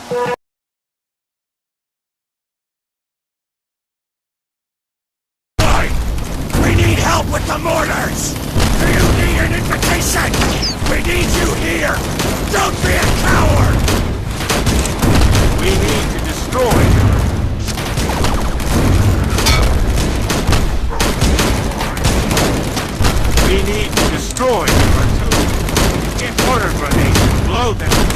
We need help with the mortars! Do you need an invitation? We need you here! Don't be a coward! We need to destroy them. We need to destroy them. Get mortar grenades and blow them.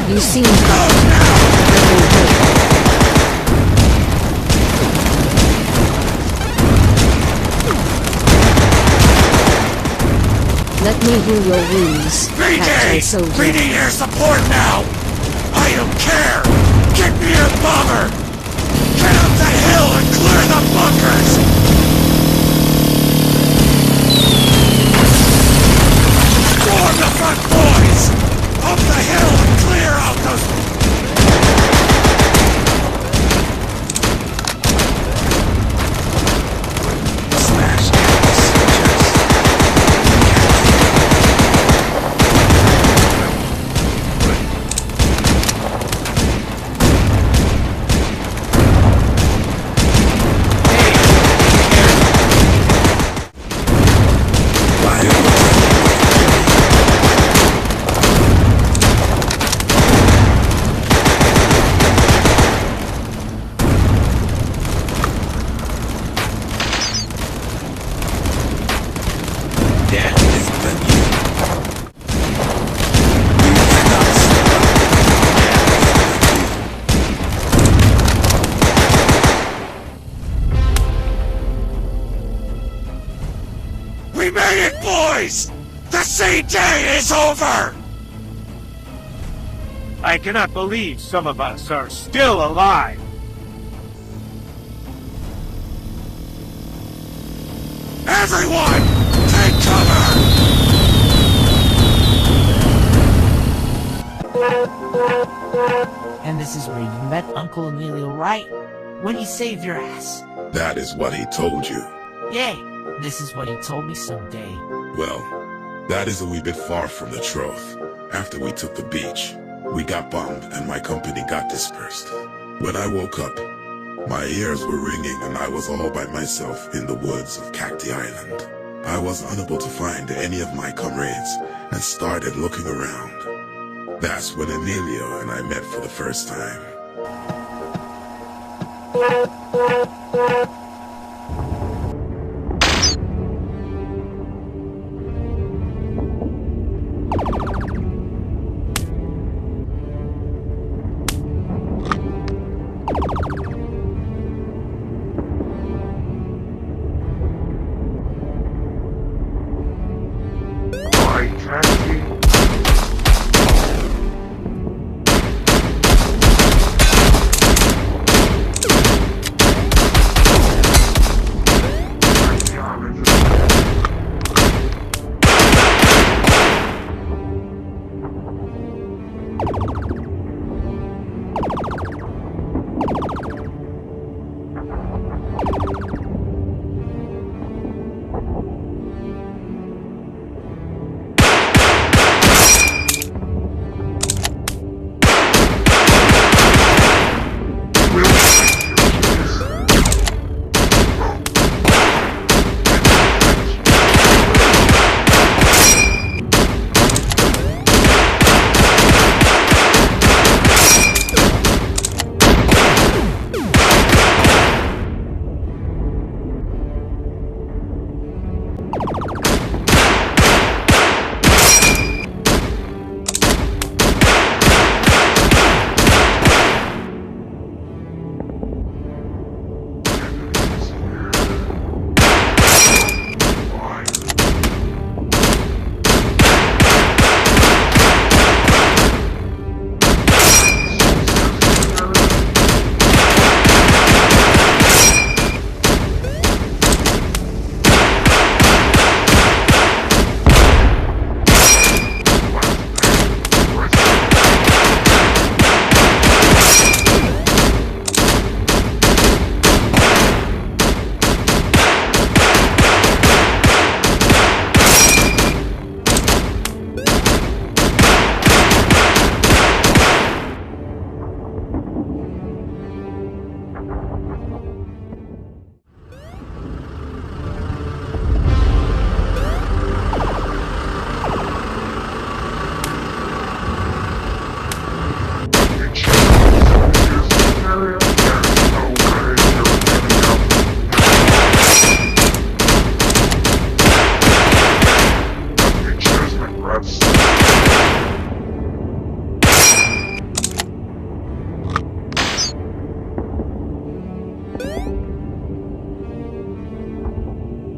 You seem Let me hear your wounds, Captain Soldier. We need air support now! I don't care! Get me your bomber! Get up the hill and clear the bunkers! Storm the front, boys! Up the hill and clear out those... We made it, boys! The C-Day is over! I cannot believe some of us are still alive. Everyone, take cover! And this is where you met Uncle Emilio, right? When he saved your ass. That is what he told you. Yeah, this is what he told me someday. Well, that is a wee bit far from the truth. After we took the beach, we got bombed and my company got dispersed. When I woke up, my ears were ringing and I was all by myself in the woods of Cactus Island. I was unable to find any of my comrades and started looking around. That's when Emilio and I met for the first time.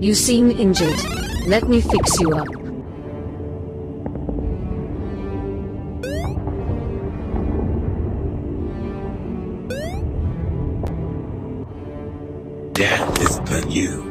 You seem injured. Let me fix you up. Death is upon you.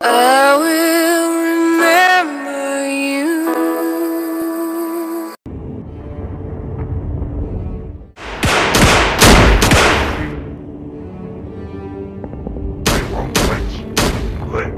I will remember you. I won't let you live.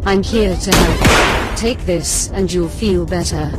I'm here to help. Take this and you'll feel better.